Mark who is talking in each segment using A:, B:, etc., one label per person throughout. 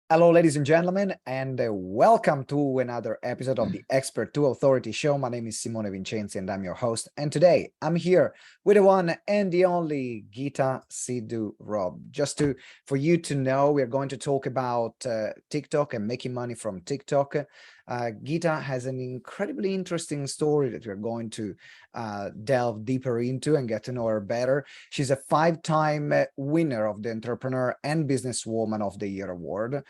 A: Hello, ladies and gentlemen, and welcome to another episode of the Expert to Authority show. My name is Simone Vincenzi, and I'm your host. And today I'm here with the one and the only Geeta Sidhu-Robb. For you to know, we're going to talk about TikTok and making money from TikTok. Geeta has an incredibly interesting story that we're going to delve deeper into and get to know her better. She's a 5-time winner of the Entrepreneur and Businesswoman of the Year award.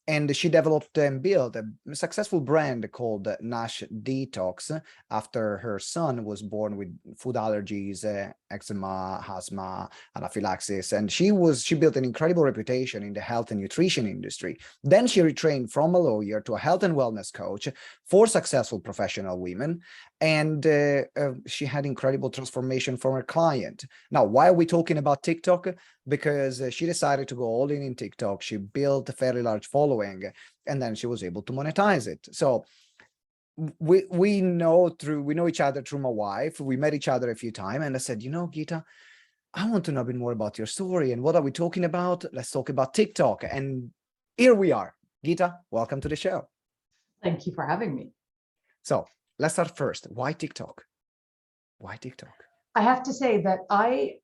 A: And she developed and built a successful brand called Nosh Detox after her son was born with food allergies, eczema, asthma, anaphylaxis. And she built an incredible reputation in the health and nutrition industry. Then she retrained from a lawyer to a health and wellness coach for successful professional women. And she had incredible transformation from her client. Now, why are we talking about TikTok? Because she decided to go all in TikTok. She built a fairly large following, and then she was able to monetize it. So we know each other through my wife. We met each other a few times, and I said, Geeta, I want to know a bit more about your story. And what are we talking about? Let's talk about TikTok. And here we are. Geeta, welcome to the show.
B: Thank you for having me.
A: So let's start first. Why TikTok? Why TikTok?
B: I have to say that I,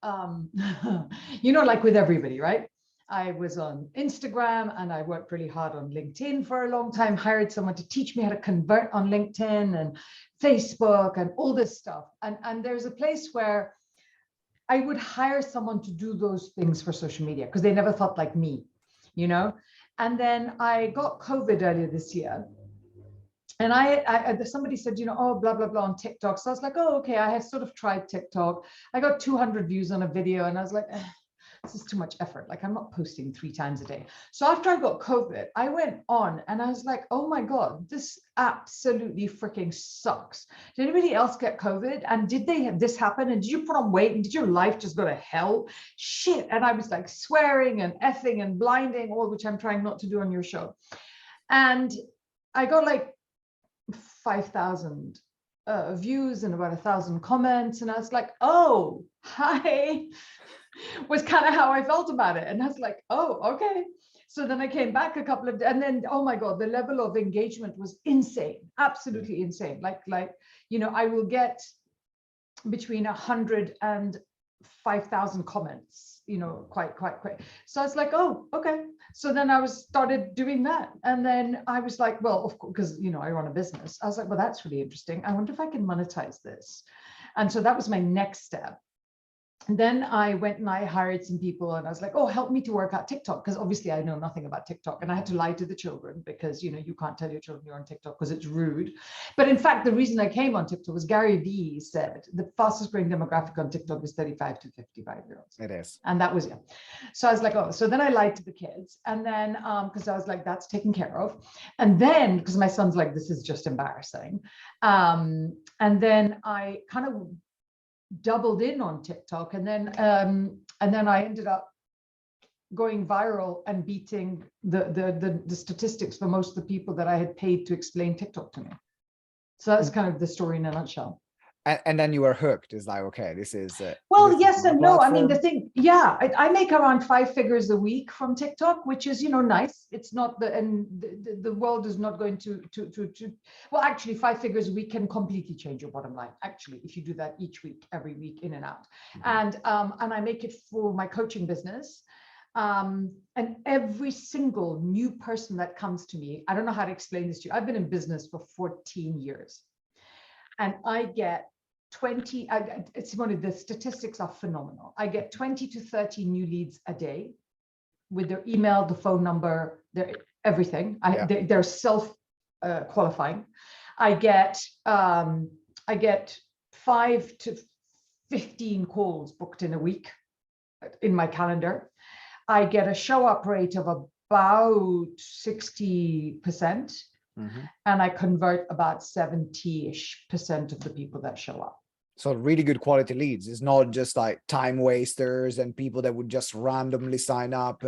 B: like with everybody, right? I was on Instagram and I worked really hard on LinkedIn for a long time, hired someone to teach me how to convert on LinkedIn and Facebook and all this stuff. And there's a place where I would hire someone to do those things for social media because they never thought like me, And then I got COVID earlier this year. And somebody said, oh, blah, blah, blah on TikTok. So I was like, oh, okay. I had sort of tried TikTok. I got 200 views on a video and I was like, this is too much effort. Like I'm not posting 3 times a day. So after I got COVID, I went on and I was like, oh my God, this absolutely freaking sucks. Did anybody else get COVID? And did they have this happen? And did you put on weight? And did your life just go to hell? Shit. And I was like swearing and effing and blinding, all which I'm trying not to do on your show. And I got like 5,000 views and about 1,000 comments. And I was like, oh, hi, was kind of how I felt about it. And I was like, oh, okay. So then I came back and then, oh my God, the level of engagement was insane, absolutely insane. I will get between 100 and 5,000 comments, quite quick. So I was like, oh, okay. So then I started doing that. And then I was like, well, of course, because, I run a business. I was like, well, that's really interesting. I wonder if I can monetize this. And so that was my next step. And then I went and I hired some people and I was like, oh, help me to work out TikTok. Because obviously I know nothing about TikTok. And I had to lie to the children because, you can't tell your children you're on TikTok because it's rude. But in fact, the reason I came on TikTok was Gary Vee said the fastest growing demographic on TikTok is 35 to 55-year-olds.
A: It is.
B: And that was, So I was like, oh, so then I lied to the kids. And then, because I was like, that's taken care of. And then, because my son's like, this is just embarrassing. And then I kind of doubled in on TikTok, and then I ended up going viral and beating the statistics for most of the people that I had paid to explain TikTok to me. So that's kind of the story in a nutshell.
A: And then you were hooked. It's like, okay, this is
B: well, yes and no. I mean, the thing, I make around 5 figures a week from TikTok, which is, nice. It's not the world is not going to well, actually 5 figures a week can completely change your bottom line. Actually, if you do that each week, every week, in and out. Mm-hmm. And I make it for my coaching business. And every single new person that comes to me, I don't know how to explain this to you. I've been in business for 14 years and I get 20, Simone, the statistics are phenomenal. I get 20 to 30 new leads a day with their email, the phone number, their everything. They're self-qualifying. I get 5 to 15 calls booked in a week in my calendar. I get a show up rate of about 60%. Mm-hmm. And I convert about 70-ish% of the people that show up.
A: So really good quality leads. It's not just like time wasters and people that would just randomly sign up.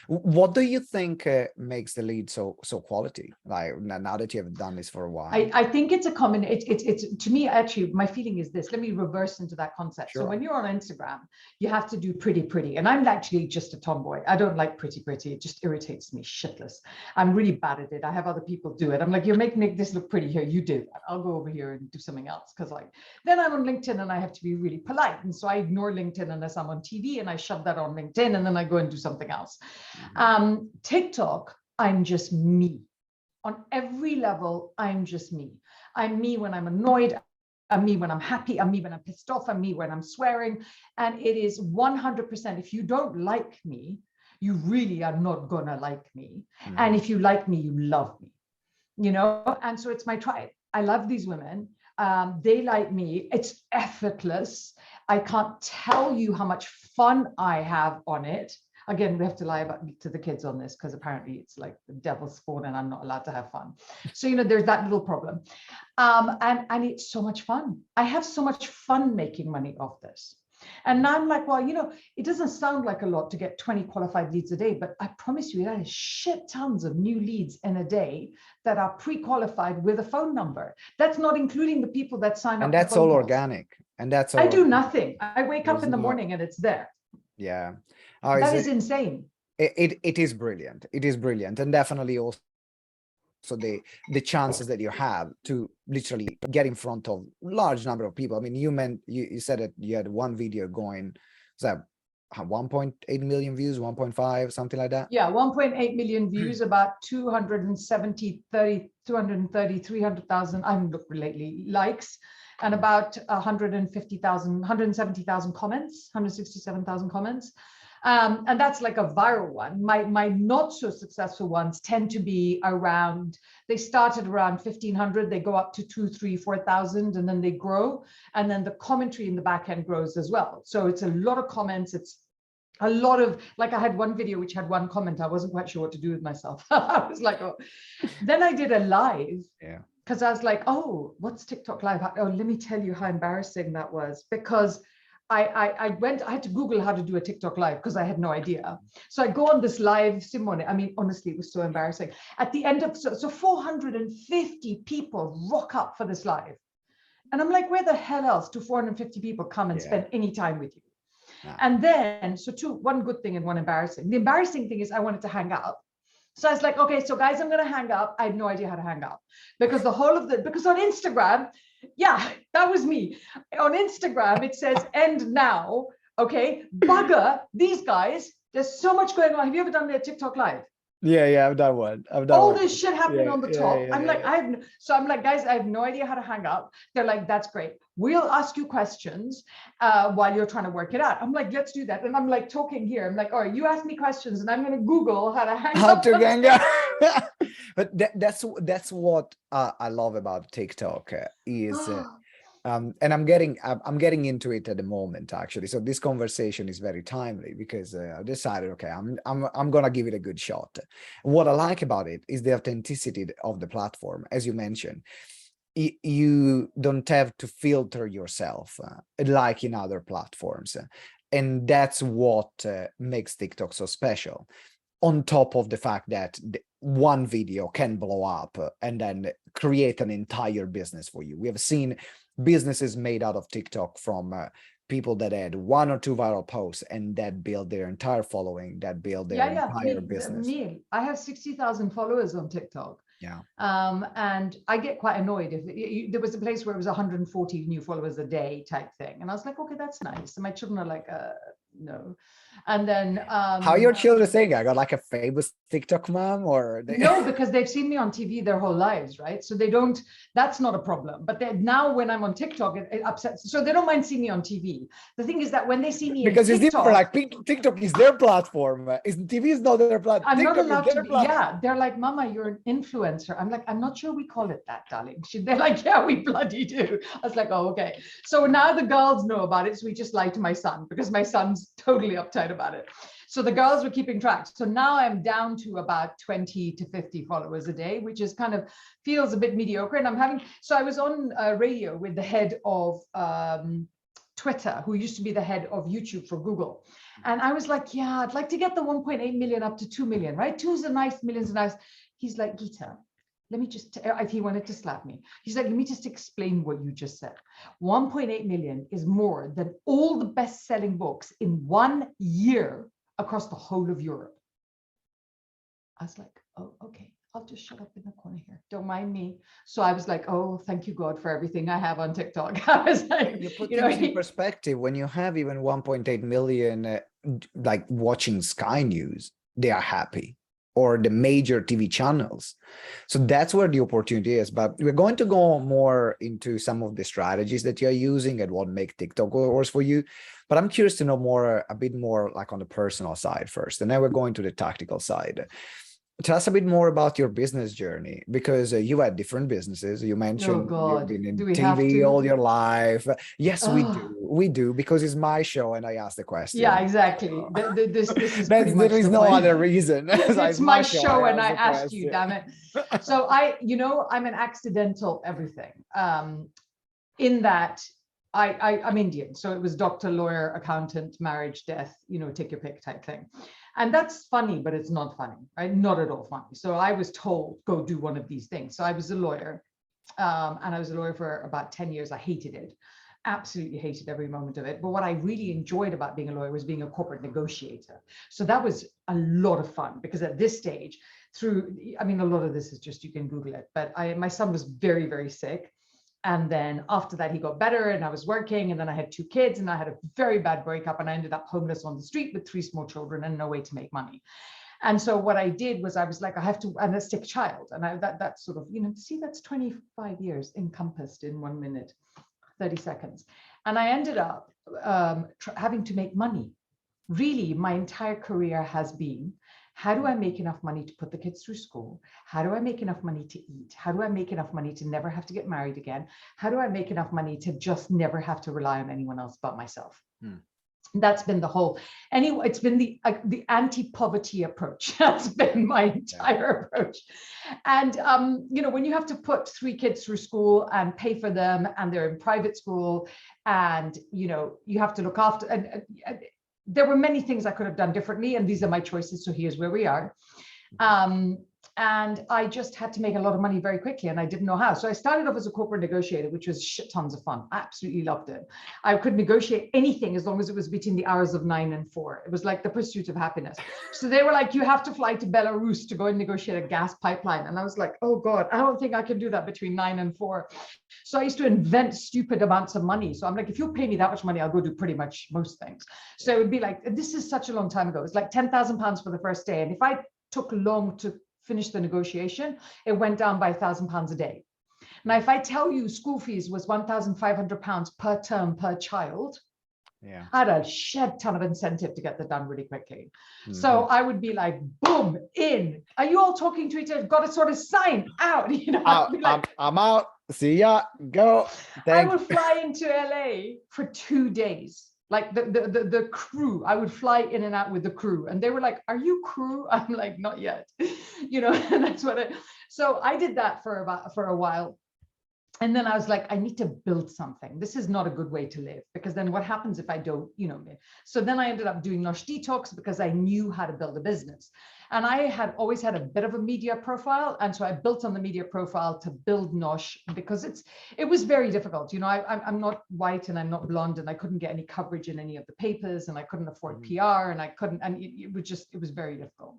A: What do you think makes the lead so quality? Like now that you have done this for a while.
B: I think it's a common, it's to me, actually, my feeling is this. Let me reverse into that concept.
A: Sure.
B: So when you're on Instagram, you have to do pretty. And I'm actually just a tomboy. I don't like pretty. It just irritates me shitless. I'm really bad at it. I have other people do it. I'm like, you're making this look pretty here. You do that. I'll go over here and do something else. Because like, then I'm on LinkedIn and I have to be really polite. And so I ignore LinkedIn unless I'm on TV, and I shove that on LinkedIn, and then I go and do something else. TikTok, I'm just me. On every level, I'm just me. I'm me when I'm annoyed. I'm me when I'm happy. I'm me when I'm pissed off. I'm me when I'm swearing. And it is 100%. If you don't like me, you really are not gonna like me. And if you like me, you love me, you know? And so it's my tribe. I love these women. They like me. It's effortless. I can't tell you how much fun I have on it. Again, we have to lie to the kids on this because apparently it's like the devil's spawn and I'm not allowed to have fun. So, you know, there's that little problem. And it's so much fun. I have so much fun making money off this. And now I'm like, well, you know, it doesn't sound like a lot to get 20 qualified leads a day, but I promise you that is shit tons of new leads in a day that are pre-qualified with a phone number. That's not including the people that sign up.
A: And that's all organic. And that's all
B: I do nothing. I wake up in the morning and it's there.
A: Yeah.
B: That is insane.
A: It is brilliant. It is brilliant. And definitely also the chances that you have to literally get in front of large number of people. I mean, you said that you had one video going, was that 1.8 million views, 1.5, something like that?
B: Yeah, 1.8 million views, about 300,000, I haven't looked lately, likes, and about 170,000 comments, 167,000 comments. And that's like a viral one. My not so successful ones tend to be around, they started around 1,500, they go up to 2,000, 3,000, 4,000, and then they grow. And then the commentary in the back end grows as well. So it's a lot of comments. It's a lot of, like I had one video which had one comment. I wasn't quite sure what to do with myself. I was like, oh. Then I did a live.
A: Yeah.
B: Because I was like, oh, what's TikTok live? Oh, let me tell you how embarrassing that was. Because I had to Google how to do a TikTok live because I had no idea. So I go on this live, Simone. I mean, honestly, it was so embarrassing. At the end of, so 450 people rock up for this live. And I'm like, where the hell else do 450 people come and spend any time with you? And then, so one good thing and one embarrassing. The embarrassing thing is I wanted to hang up. So I was like, okay, so guys, I'm going to hang up. I had no idea how to hang up because because on Instagram, yeah, that was me. On Instagram, it says end now. Okay, bugger, these guys, there's so much going on. Have you ever done their TikTok live?
A: Yeah, I've done one.
B: All this shit happening on the top. I'm like, guys, I have no idea how to hang up. They're like, that's great. We'll ask you questions while you're trying to work it out. I'm like, let's do that. And I'm like talking here. I'm like, all right, you ask me questions and I'm going to Google how to hang up.
A: How to hang up. But that's what I love about TikTok is and I'm getting into it at the moment, actually. So this conversation is very timely because I decided, okay, I'm gonna give it a good shot. What I like about it is the authenticity of the platform, as you mentioned. You don't have to filter yourself like in other platforms, and that's what makes TikTok so special. On top of the fact that one video can blow up and then create an entire business for you. We have seen businesses made out of TikTok from people that had one or two viral posts and that build their entire following, that build their entire business.
B: I have 60,000 followers on TikTok.
A: Yeah.
B: And I get quite annoyed if there was a place where it was 140 new followers a day type thing. And I was like, okay, that's nice. And my children are like, no. And then
A: how are your children saying? I got like a famous TikTok mom, or
B: no, because they've seen me on TV their whole lives, right? So they don't, that's not a problem. But now when I'm on TikTok, it upsets. So they don't mind seeing me on TV. The thing is that when they see me
A: because
B: in TikTok,
A: it's different, like TikTok is their platform. TV is not their platform.
B: I'm
A: TikTok
B: not allowed to be, yeah, they're like, Mama, you're an influencer. I'm like, I'm not sure we call it that, darling. They're like, yeah, we bloody do. I was like, oh, okay. So now the girls know about it. So we just lie to my son because my son's totally uptight about it. So the girls were keeping track. So now I'm down to about 20 to 50 followers a day, which is kind of feels a bit mediocre. And so I was on radio with the head of Twitter, who used to be the head of YouTube for Google. And I was like, yeah, I'd like to get the 1.8 million up to 2 million, right? 2's a nice, million's a nice. He's like, Geeta, let me just, if he wanted to slap me, he's like, let me just explain what you just said. 1.8 million is more than all the best-selling books in 1 year across the whole of Europe. I was like, oh, okay. I'll just shut up in the corner here. Don't mind me. So I was like, oh, thank you, God, for everything I have on TikTok. I was like,
A: you put things in perspective. When you have even 1.8 million like watching Sky News, they are happy, or the major TV channels. So that's where the opportunity is. But we're going to go more into some of the strategies that you're using and what make TikTok works for you. But I'm curious to know more, a bit more like on the personal side first, and then we're going to the tactical side. Tell us a bit more about your business journey, because you had different businesses. You mentioned you've been in TV all your life. Yes, we do. We do, because it's my show and I ask the question.
B: Yeah, exactly. This is
A: there is no other reason.
B: It's my show and I ask you, damn it. So I'm an accidental everything. In that I'm Indian. So it was doctor, lawyer, accountant, marriage, death, take your pick type thing. And that's funny, but it's not funny, right? Not at all funny. So I was told, go do one of these things. So I was a lawyer, and I was a lawyer for about 10 years. I hated it, absolutely hated every moment of it. But what I really enjoyed about being a lawyer was being a corporate negotiator. So that was a lot of fun, because at this stage, a lot of this is just, you can Google it, but my son was very, very sick. And then after that, he got better and I was working, and then I had 2 kids and I had a very bad breakup, and I ended up homeless on the street with 3 small children and no way to make money. And so what I did was I was like, I have to, and a sick child. And that's sort of, that's 25 years encompassed in 1 minute, 30 seconds. And I ended up having to make money. Really, my entire career has been, how do I make enough money to put the kids through school? How do I make enough money to eat? How do I make enough money to never have to get married again? How do I make enough money to just never have to rely on anyone else but myself? That's been the whole, anyway, it's been the anti-poverty approach. That's been my entire approach. And, when you have to put 3 kids through school and pay for them, and they're in private school, and, you have to look after, and there were many things I could have done differently, and these are my choices. So here's where we are. And I just had to make a lot of money very quickly, and I didn't know how. So I started off as a corporate negotiator, which was shit tons of fun. I absolutely loved it. I could negotiate anything as long as it was between the hours of 9 and 4. It was like the pursuit of happiness. So they were like, you have to fly to Belarus to go and negotiate a gas pipeline. And I was like, oh God, I don't think I can do that between 9 and 4. So I used to invent stupid amounts of money. So I'm like, if you'll pay me that much money, I'll go do pretty much most things. So it would be like, this is such a long time ago. It's like £10,000 for the first day. And if I took long to finish the negotiation, it went down by £1,000 a day. Now, if I tell you school fees was £1,500 per term per child, I had a shed ton of incentive to get that done really quickly. So I would be like, boom, in. Are you all talking to each other? Got to sort of sign out.
A: I'm out. See ya. Go.
B: I would fly into LA for 2 days. Like the crew, I would fly in and out with the crew, and they were like, "Are you crew?" I'm like, "Not yet," And that's what So I did that for a while, and then I was like, I need to build something. This is not a good way to live, because then what happens if I don't, So then I ended up doing Nosh Detox, because I knew how to build a business. And I had always had a bit of a media profile. And so I built on the media profile to build Nosh, because it was very difficult. I'm not white and I'm not blonde, and I couldn't get any coverage in any of the papers, and I couldn't afford PR, and it was very difficult.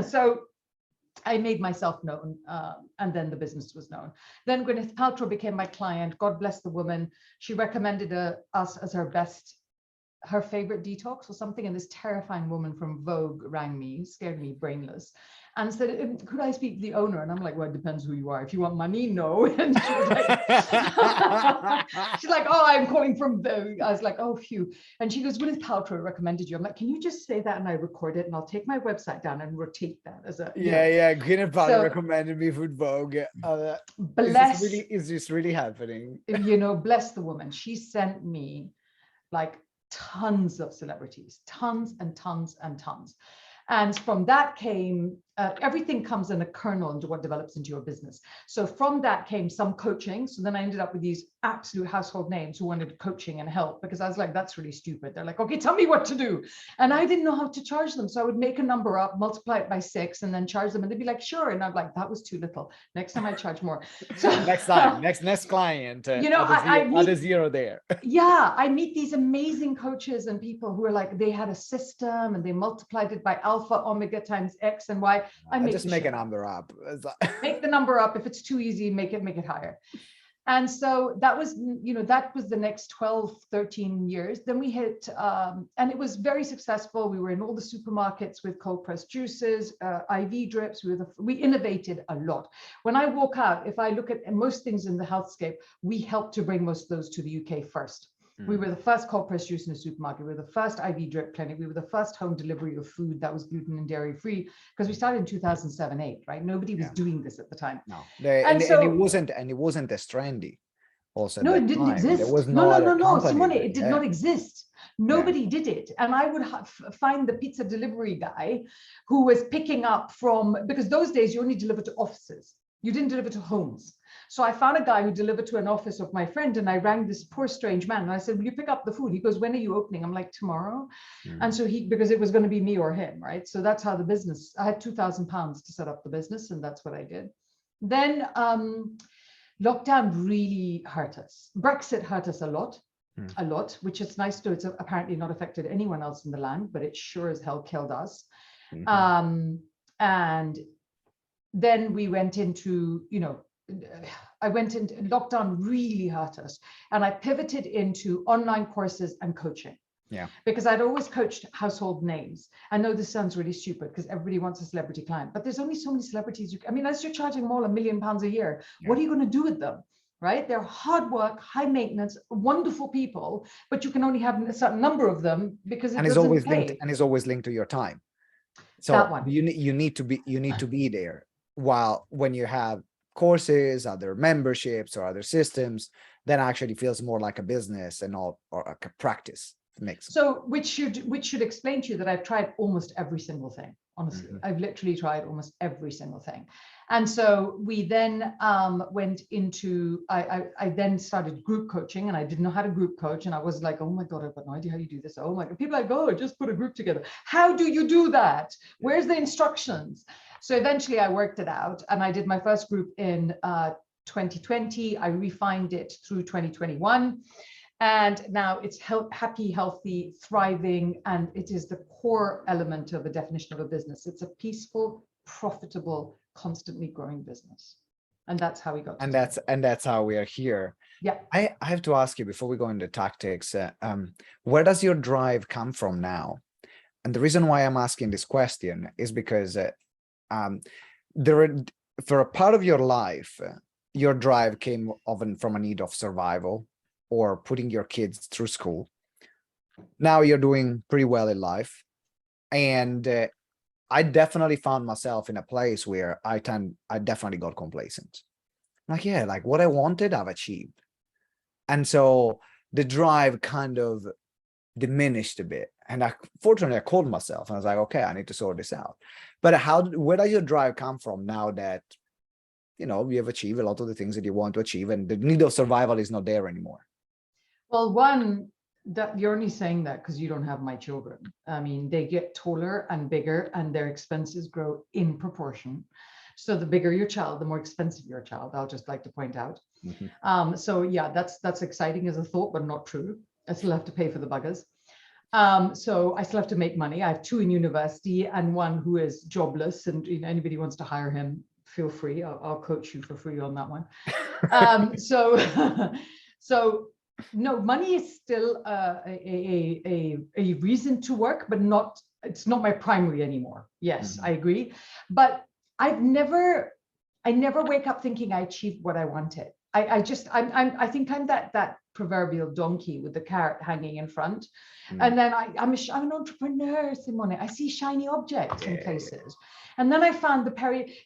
B: So I made myself known, and then the business was known. Then Gwyneth Paltrow became my client. God bless the woman. She recommended us as her favorite detox or something. And this terrifying woman from Vogue rang me, scared me brainless, and said, could I speak to the owner? And I'm like, well, it depends who you are. If you want money, no. And she was like, she's like, oh, I'm calling from Vogue. I was like, oh, phew. And she goes, Gwyneth Paltrow recommended you. I'm like, can you just say that and I record it, and I'll take my website down and rotate that as a
A: Gwyneth Paltrow recommended me for Vogue. Is this really happening?
B: Bless the woman. She sent me like tons of celebrities, tons and tons and tons. And from that came everything comes in a kernel into what develops into your business. So from that came some coaching. So then I ended up with these absolute household names who wanted coaching and help, because I was like, that's really stupid. They're like, okay, tell me what to do. And I didn't know how to charge them. So I would make a number up, multiply it by 6, and then charge them. And they'd be like, sure. And I'm like, that was too little. Next time I charge more. So
A: Next time, next client,
B: you know,
A: add a zero there.
B: Yeah, I meet these amazing coaches and people who are like, they had a system and they multiplied it by alpha omega times X and Y.
A: I just make a number up.
B: Make the number up. If it's too easy, make it higher. And so that was, you know, that was the next 12, 13 years. Then we hit, and it was very successful. We were in all the supermarkets with cold pressed juices, IV drips. We innovated a lot. When I walk out, if I look at most things in the healthscape, we helped to bring most of those to the UK first. We were the first cold pressed juice in the supermarket. We were the first IV drip clinic. We were the first home delivery of food that was gluten and dairy free, because we started in 2007-8, right? Nobody was doing this at the time.
A: No, and it wasn't as trendy. Also,
B: no, it didn't exist.
A: There was
B: no, Simone,
A: that,
B: it did not exist. Nobody did it. And I would find the pizza delivery guy who was picking up from, because those days you only delivered to offices. You didn't deliver to homes. So I found a guy who delivered to an office of my friend, and I rang this poor strange man and I said, will you pick up the food? He goes, when are you opening? I'm like, tomorrow. And so because it was going to be me or him, right? So that's how the business, I had £2,000 to set up the business, and that's what I did. Then lockdown really hurt us. Brexit hurt us a lot, which is nice to, it's apparently not affected anyone else in the land, but it sure as hell killed us. And then we went into, you know, lockdown really hurt us. And I pivoted into online courses and coaching. Yeah. Because I'd always coached household names. I know this sounds really stupid because everybody wants a celebrity client, but there's only so many celebrities. I mean, as you're charging them all £1 million a year, what are you going to do with them? Right? They're hard work, high maintenance, wonderful people, but you can only have a certain number of them because it's always
A: linked to your time. So you need to be there. While when you have courses, other memberships or other systems, then actually feels more like a business and not or like a practice.
B: So which should explain to you that I've tried almost every single thing. Honestly, I've literally tried almost every single thing. And so we then went into, I then started group coaching, and I didn't know how to group coach. And I was like, oh my God, I've got no idea how you do this. Oh my God, people are like, oh, just put a group together. How do you do that? Where's the instructions? So eventually I worked it out, and I did my first group in 2020. I refined it through 2021. And now it's happy, healthy, thriving, and it is the core element of a definition of a business. It's a peaceful, profitable, constantly growing business. And that's how we got to
A: that's how we are here.
B: Yeah.
A: I have to ask you before we go into tactics, where does your drive come from now? And the reason why I'm asking this question is because for a part of your life, your drive came often from a need of survival or putting your kids through school. Now you're doing pretty well in life. And I definitely found myself in a place where I definitely got complacent. Like, yeah, like what I wanted, I've achieved. And so the drive kind of diminished a bit. And fortunately, I called myself and I was like, okay, I need to sort this out. But where does your drive come from now that, you know, you have achieved a lot of the things that you want to achieve and the need of survival is not there anymore?
B: Well, one, that you're only saying that because you don't have my children. I mean, they get taller and bigger and their expenses grow in proportion. So the bigger your child, the more expensive your child, I'll just like to point out. So yeah, that's exciting as a thought, but not true. I still have to pay for the buggers. So I still have to make money. I have 2 in university and 1 who is jobless, and you know, anybody wants to hire him, feel free. I'll coach you for free on that one. So no, money is still a reason to work, but it's not my primary anymore. Yes, I agree. But I never wake up thinking I achieved what I wanted. I think I'm that proverbial donkey with the carrot hanging in front. And then I'm an entrepreneur, Simone. I see shiny objects in places. And then I found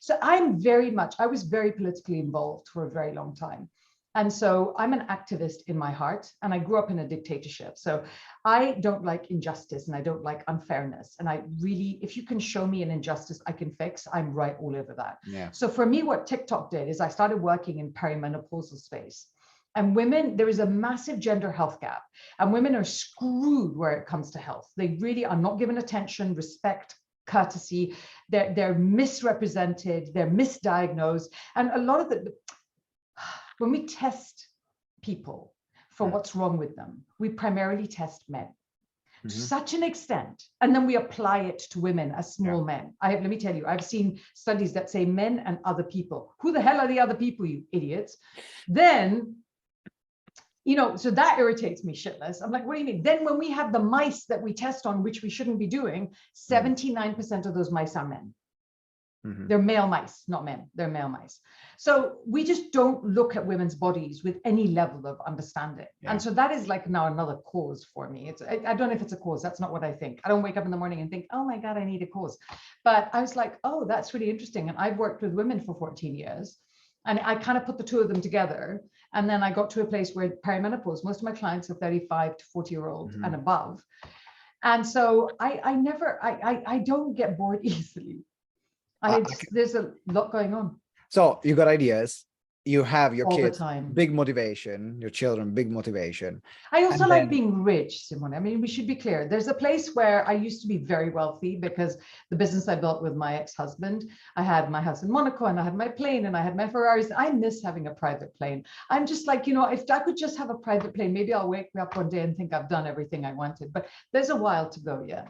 B: so I was very politically involved for a very long time. And so I'm an activist in my heart, and I grew up in a dictatorship. So I don't like injustice and I don't like unfairness. And I really, if you can show me an injustice I can fix, I'm right all over that.
A: Yeah.
B: So for me, what TikTok did is I started working in perimenopausal space. And women, there is a massive gender health gap, and women are screwed where it comes to health. They really are not given attention, respect, courtesy. They're misrepresented, they're misdiagnosed. And a lot of when we test people for what's wrong with them, we primarily test men to such an extent, and then we apply it to women as small men. Let me tell you, I've seen studies that say men and other people. Who the hell are the other people, you idiots? Then, so that irritates me shitless. I'm like, what do you mean? Then when we have the mice that we test on, which we shouldn't be doing, 79% of those mice are men. They're male mice, not men. They're male mice. So we just don't look at women's bodies with any level of understanding. And so that is like now another cause for me. I don't know if it's a cause. That's not what I think. I don't wake up in the morning and think, oh my God, I need a cause. But I was like, oh, that's really interesting. And I've worked with women for 14 years. And I kind of put the two of them together. And then I got to a place where perimenopause, most of my clients are 35 to 40-year-old and above. And so I don't get bored easily. There's a lot going on.
A: So you got ideas, you have your
B: all
A: kids,
B: the time.
A: big motivation, your children, big motivation.
B: I also like being rich, Simone. I mean, we should be clear. There's a place where I used to be very wealthy because the business I built with my ex-husband, I had my house in Monaco and I had my plane and I had my Ferraris. I miss having a private plane. I'm just like, if I could just have a private plane, maybe I'll wake up one day and think I've done everything I wanted, but there's a while to go yet.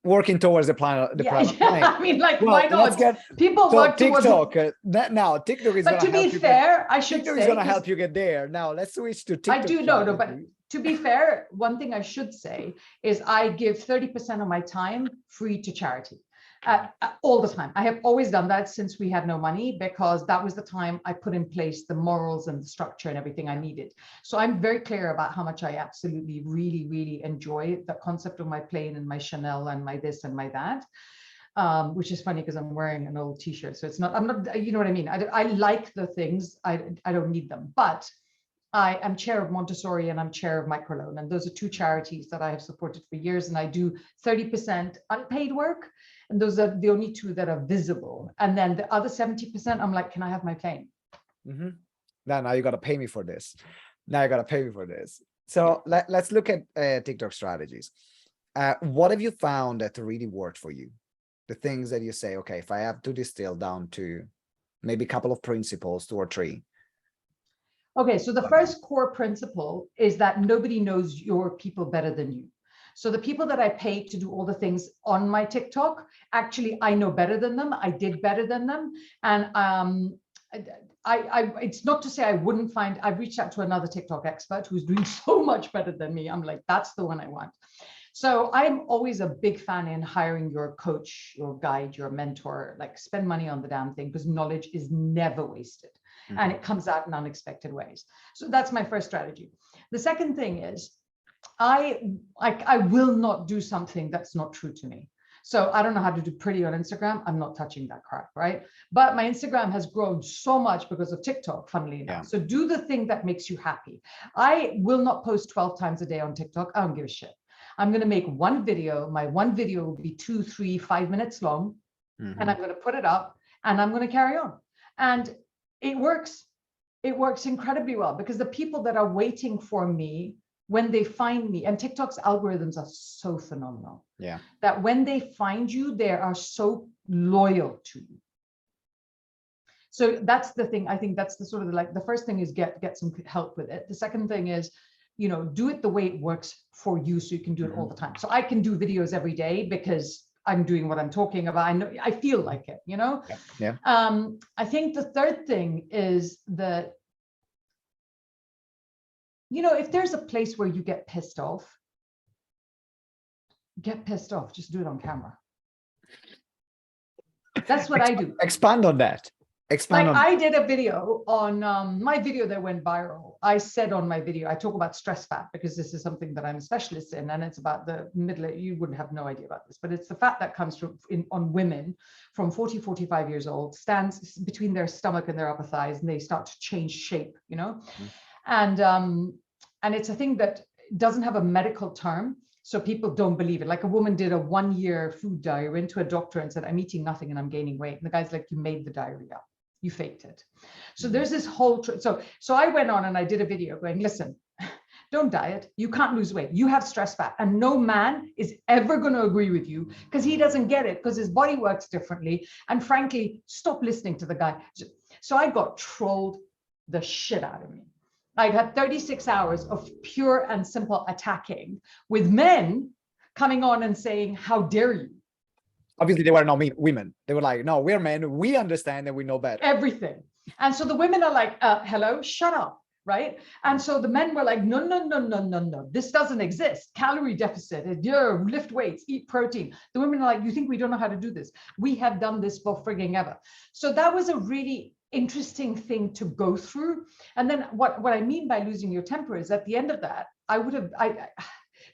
A: Working towards the plan.
B: I mean, like, why not? People work towards
A: TikTok. Now TikTok is going to help you.
B: But to be fair, I should
A: TikTok
B: say
A: is going to help you get there. Now let's switch to TikTok.
B: I do know, but to be fair, one thing I should say is I give 30% of my time free to charity. All the time. I have always done that since we had no money, because that was the time I put in place the morals and the structure and everything I needed. So I'm very clear about how much I absolutely, really, really enjoy the concept of my plane and my Chanel and my this and my that, which is funny because I'm wearing an old t-shirt. So I'm not, you know what I mean? I like the things, I don't need them, but I am chair of Montessori and I'm chair of Microloan. And those are two charities that I have supported for years. And I do 30% unpaid work. And those are the only two that are visible. And then the other 70%, I'm like, can I have my plane?
A: Now you got to pay me for this. So let's look at TikTok strategies. What have you found that really worked for you? The things that you say, okay, if I have to distill down to maybe a couple of principles, 2 or 3.
B: Okay, so the first core principle is that nobody knows your people better than you. So the people that I pay to do all the things on my TikTok, actually, I know better than them. I did better than them. And it's not to say I wouldn't find, I've reached out to another TikTok expert who's doing so much better than me. I'm like, that's the one I want. So I'm always a big fan in hiring your coach, your guide, your mentor, like spend money on the damn thing, because knowledge is never wasted. And it comes out in unexpected ways. So that's my first strategy. The second thing is I will not do something that's not true to me. So I don't know how to do pretty on Instagram. I'm not touching that crap, right? But my Instagram has grown so much because of TikTok, funnily enough. So do the thing that makes you happy. I will not post 12 times a day on TikTok. I don't give a shit. I'm going to make one video. My one video will be 2, 3, 5 minutes long. And I'm going to put it up and I'm going to carry on. And it works. It works incredibly well because the people that are waiting for me when they find me, and TikTok's algorithms are so phenomenal. That when they find you, they are so loyal to you. So that's the thing. I think that's the sort of like the first thing is get some help with it. The second thing is, do it the way it works for you so you can do it all the time. So I can do videos every day because I'm doing what I'm talking about. I know I feel like it, I think the third thing is that, if there's a place where you get pissed off, just do it on camera. That's what I do.
A: Expand on that. Expand
B: Like
A: on.
B: I did a video on my video that went viral. I said on my video, I talk about stress fat because this is something that I'm a specialist in, and it's about the middle. You wouldn't have no idea about this, but it's the fat that comes from on women from 40, 45 years old, stands between their stomach and their upper thighs, and they start to change shape, you know. And it's a thing that doesn't have a medical term. So people don't believe it. Like a woman did a 1-year food diary, went to a doctor and said, I'm eating nothing and I'm gaining weight. And the guy's like, you made the diary up. You faked it. So there's this whole, so I went on and I did a video going, listen, don't diet. You can't lose weight. You have stress fat. And no man is ever going to agree with you because he doesn't get it because his body works differently. And frankly, stop listening to the guy. So I got trolled the shit out of me. I had 36 hours of pure and simple attacking with men coming on and saying, how dare you?
A: Obviously, they were not women. They were like, no, we're men. We understand and we know better.
B: Everything. And so the women are like, hello, shut up. Right. And so the men were like, no, no, no, no, no, no, this doesn't exist. Calorie deficit, lift weights, eat protein. The women are like, you think we don't know how to do this? We have done this for frigging ever. So that was a really interesting thing to go through. And then what I mean by losing your temper is at the end of that,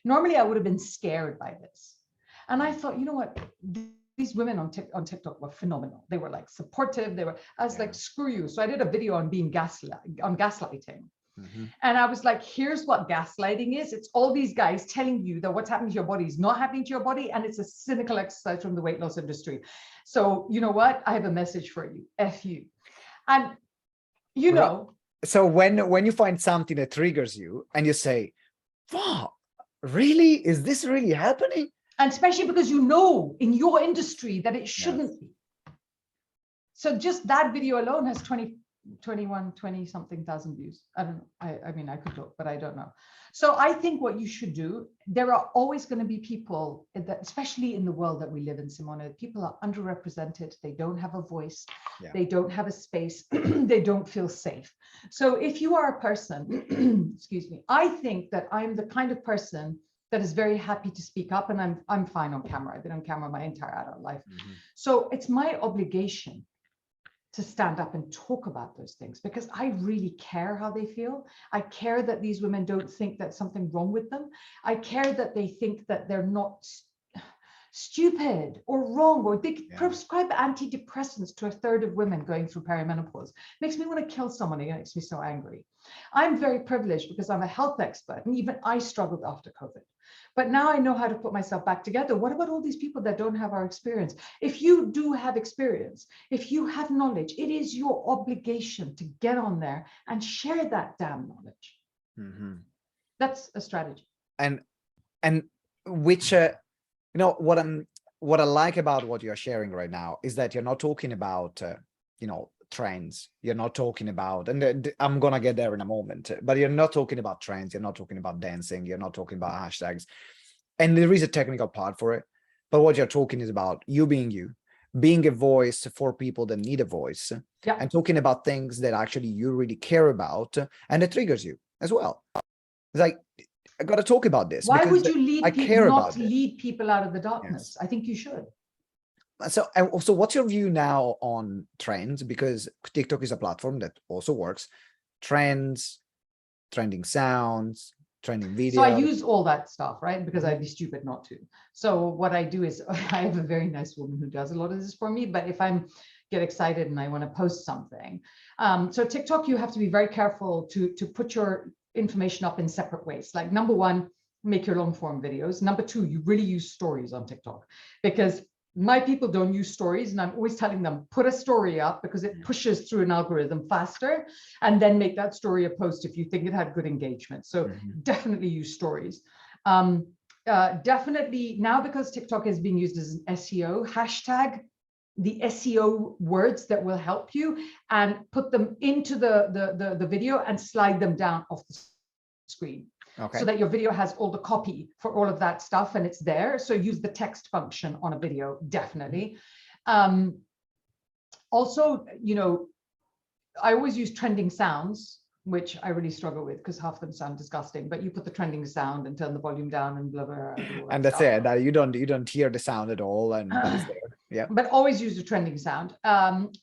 B: normally I would have been scared by this. And I thought, you know what? These women on TikTok were phenomenal. They were like supportive. I was like, screw you. So I did a video on gaslighting. And I was like, here's what gaslighting is. It's all these guys telling you that what's happening to your body is not happening to your body. And it's a cynical exercise from the weight loss industry. So you know what? I have a message for you. F you. And you know.
A: So when you find something that triggers you and you say, wow, really? Is this really happening?
B: And especially because you know in your industry that it shouldn't be. So just that video alone has 20 something thousand views. I don't know. I mean, I could look, but I don't know. So I think what you should do, there are always going to be people that, especially in the world that we live in, Simone, people are underrepresented. They don't have a voice. They don't have a space. They don't feel safe. So if you are a person, excuse me, I think that I'm the kind of person that is very happy to speak up, and I'm fine on camera. I've been on camera my entire adult life. So it's my obligation to stand up and talk about those things because I really care how they feel. I care that these women don't think that something's wrong with them. I care that they think that they're not stupid or wrong, or they prescribe antidepressants to a third of women going through perimenopause. Makes me want to kill someone. It makes me so angry. I'm very privileged because I'm a health expert, and even I struggled after COVID. But now I know how to put myself back together. What about all these people that don't have our experience? If you do have experience, if you have knowledge, it is your obligation to get on there and share that damn knowledge. That's a strategy.
A: And which, you know, what I like about what you're sharing right now is that you're not talking about, you know, trends. You're not talking about, and I'm gonna get there in a moment, but you're not talking about trends. You're not talking about dancing. You're not talking about hashtags. And there is a technical part for it, but what you're talking is about you, being a voice for people that need a voice, and talking about things that actually you really care about, and it triggers you as well. It's like, I got to talk about this.
B: Why would you lead people, not lead people out of the darkness? I think you should.
A: So what's your view now on trends? Because TikTok is a platform that also works. Trends, trending sounds, trending videos.
B: So I use all that stuff, right? Because I'd be stupid not to. So what I do is I have a very nice woman who does a lot of this for me. But if I'm get excited and I want to post something, so TikTok, you have to be very careful to put your information up in separate ways. Like number one, make your long form videos. Number two, you really use stories on TikTok, because my people don't use stories, and I'm always telling them, put a story up because it pushes through an algorithm faster, and then make that story a post if you think it had good engagement. So definitely use stories. Definitely now, because TikTok is being used as an SEO, hashtag the SEO words that will help you and put them into the video and slide them down off the screen. So that your video has all the copy for all of that stuff and it's there. So use the text function on a video, definitely. Also, you know, I always use trending sounds which I really struggle with because half of them sound disgusting, but you put the trending sound and turn the volume down and blah, blah, blah, do all that
A: And that's
B: stuff.
A: it. That you don't hear the sound at all, but it's there. Yeah.
B: But always use the trending sound.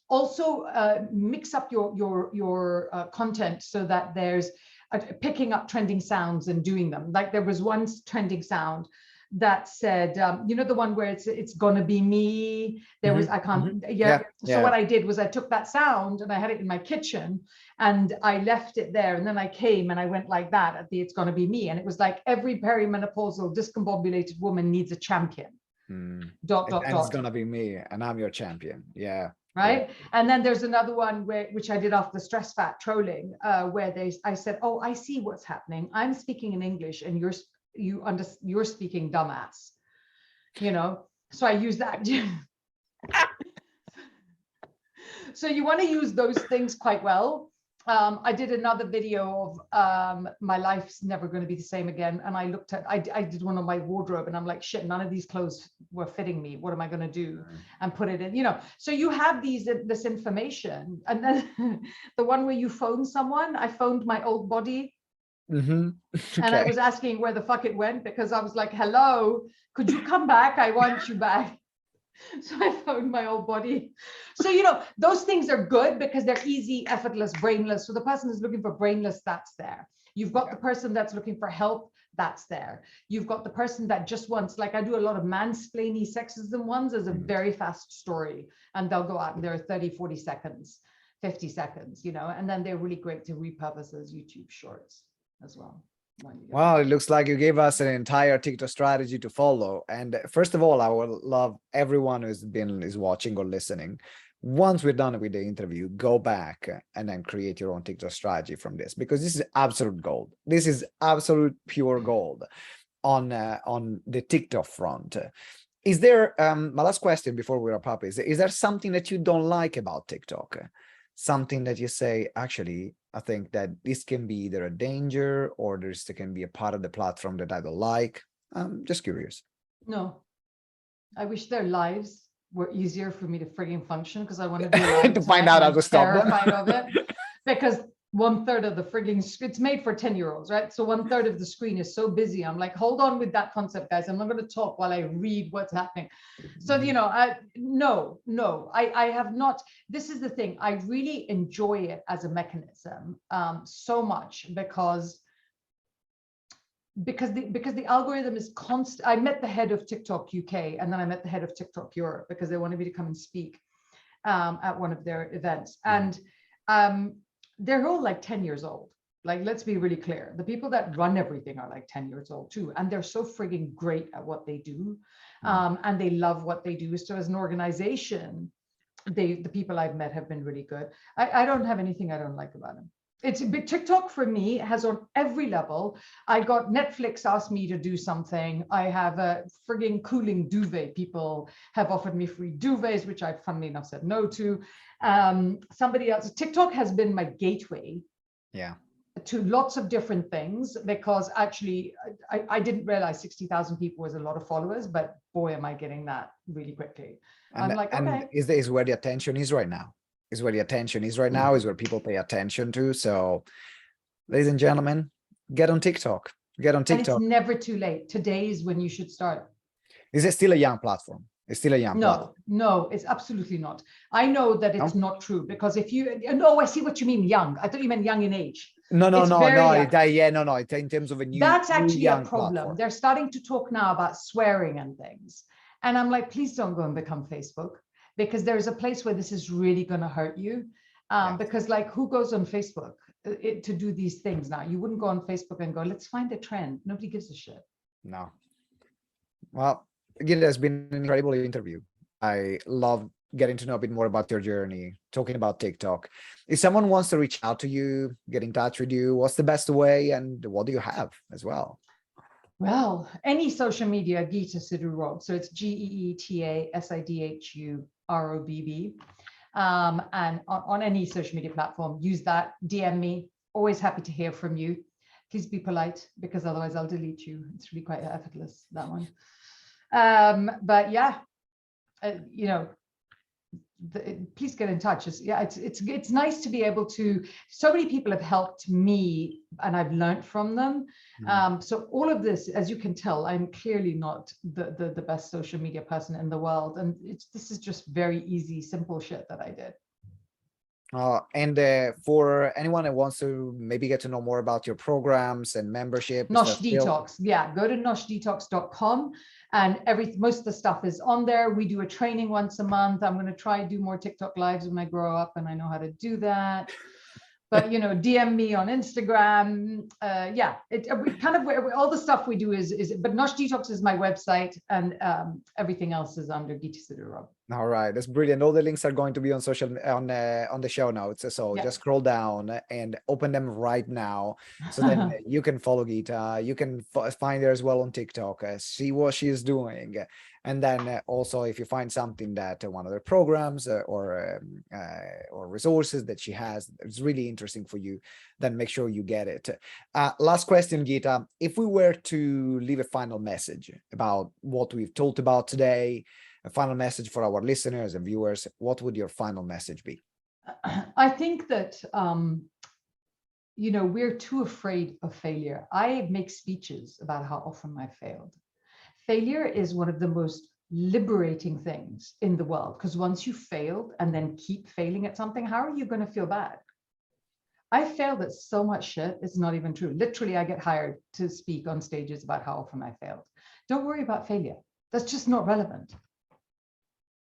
B: Also, mix up your content so that there's picking up trending sounds and doing them. Like there was one trending sound that said, you know, the one where it's gonna be me. There was, I can't, So what I did was I took that sound and I had it in my kitchen and I left it there. And then I came and I went like that at the it's gonna be me. And it was like every perimenopausal discombobulated woman needs a champion.
A: And
B: Dot.
A: it's gonna be me, and I'm your champion. Yeah.
B: Right.
A: Yeah.
B: And then there's another one which I did after the stress fat trolling, where I said, oh, I see what's happening. I'm speaking in English and you're speaking dumbass, you know? So I use that. So you want to use those things quite well. I did another video of my life's never going to be the same again. And I looked at, I did one on my wardrobe and I'm like, shit, none of these clothes were fitting me. What am I going to do? And put it in, you know, so you have this information. And then the one where you phone someone, I phoned my old body.
A: Okay.
B: And I was asking where the fuck it went because I was like, hello, could you come back? I want you back. So I phoned my old body. So, you know, those things are good because they're easy, effortless, brainless. So the person who's looking for brainless, that's there. You've got the person that's looking for help, that's there. You've got the person that just wants, like I do a lot of mansplaining sexism ones as a very fast story. And they'll go out and they're 30, 40 seconds, 50 seconds, you know, and then they're really great to repurpose as YouTube shorts as well.
A: Well, it looks like you gave us an entire TikTok strategy to follow. And first of all, I would love everyone is watching or listening. Once we're done with the interview, go back and then create your own TikTok strategy from this, because this is absolute gold. This is absolute pure gold on the TikTok front. Is there my last question before we wrap up is there something that you don't like about TikTok? Something that you say, actually, I think that this can be either a danger or there can be a part of the platform that I don't like. I'm just curious.
B: No, I wish their lives were easier for me to frigging function because I want to do live
A: to find out how to stop them.
B: Terrified of it because 1/3 of the frigging, it's made for 10-year-olds, right? So 1/3 of the screen is so busy. I'm like, hold on with that concept, guys. I'm not going to talk while I read what's happening. So, you know, I have not. This is the thing. I really enjoy it as a mechanism so much because the algorithm is constant. I met the head of TikTok UK and then I met the head of TikTok Europe because they wanted me to come and speak at one of their events. And they're all like 10 years old. Like, let's be really clear. The people that run everything are like 10 years old too. And they're so frigging great at what they do. And they love what they do. So as an organization, the people I've met have been really good. I don't have anything I don't like about them. It's a big TikTok for me has on every level. I got Netflix asked me to do something. I have a frigging cooling duvet. People have offered me free duvets, which I funnily enough said no to. Somebody else, TikTok has been my gateway to lots of different things because actually I didn't realize 60,000 people was a lot of followers, but boy, am I getting that really quickly.
A: And,
B: I'm like, okay.
A: is where the attention is right now. Is where the attention is right now, is where people pay attention to. So, ladies and gentlemen, get on TikTok. Get on TikTok.
B: And it's never too late. Today is when you should start.
A: Is it still a young platform? It's still a young platform.
B: No, it's absolutely not. I know that it's not true because if you, I see what you mean, young. I thought you meant young in age.
A: No. In terms of a new,
B: that's actually
A: young
B: a problem.
A: Platform.
B: They're starting to talk now about swearing and things. And I'm like, please don't go and become Facebook. Because there's a place where this is really going to hurt you. Because like, who goes on Facebook to do these things now? You wouldn't go on Facebook and go, let's find a trend. Nobody gives a shit.
A: No. Well, it has been an incredible interview. I love getting to know a bit more about your journey, talking about TikTok. If someone wants to reach out to you, get in touch with you, what's the best way and what do you have as well?
B: Well, any social media, Geeta Sidhu-Robb. So it's GeetaSidhu-Robb. And on any social media platform, use that, DM me, always happy to hear from you. Please be polite because otherwise I'll delete you. It's really quite effortless, that one. But yeah, you know, please get in touch. It's nice to be able to, so many people have helped me and I've learned from them. So all of this, as you can tell, I'm clearly not the best social media person in the world. And this is just very easy, simple shit that I did.
A: And for anyone that wants to maybe get to know more about your programs and membership,
B: Nosh Detox, yeah, go to noshdetox.com, and most of the stuff is on there. We do a training once a month. I'm going to try do more TikTok lives when I grow up and I know how to do that. But DM me on Instagram. Yeah, all the stuff we do is. But Nosh Detox is my website, and everything else is under Geeta Sidhu-Robb.
A: All right, that's brilliant. All the links are going to be on the show notes. So just scroll down and open them right now, so then you can follow Geeta. You can find her as well on TikTok, see what she is doing. And then also, if you find something that one of the programs or resources that she has is really interesting for you, then make sure you get it. Last question, Geeta. If we were to leave a final message about what we've talked about today, a final message for our listeners and viewers, what would your final message be?
B: I think that, we're too afraid of failure. I make speeches about how often I failed. Failure is one of the most liberating things in the world, because once you failed and then keep failing at something, how are you going to feel bad? I failed at so much shit, it's not even true. Literally, I get hired to speak on stages about how often I failed. Don't worry about failure. That's just not relevant.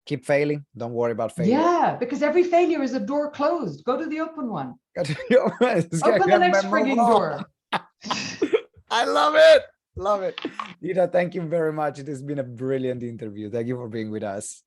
A: Keep failing. Don't worry about failure.
B: Yeah, because every failure is a door closed. Go to the open one. Open
A: the
B: next frigging door.
A: I love it. Love it. Geeta, thank you very much. It has been a brilliant interview. Thank you for being with us.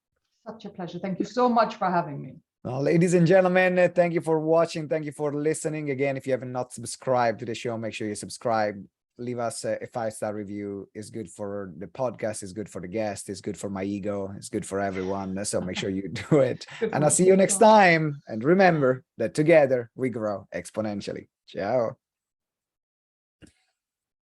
B: Such a pleasure. Thank you so much for having me.
A: Ladies and gentlemen, thank you for watching. Thank you for listening. Again, if you have not subscribed to the show, make sure you subscribe. Leave us a 5-star review. It's good for the podcast. It's good for the guest. It's good for my ego. It's good for everyone. So make sure you do it. And I'll see you next time. And remember that together we grow exponentially. Ciao.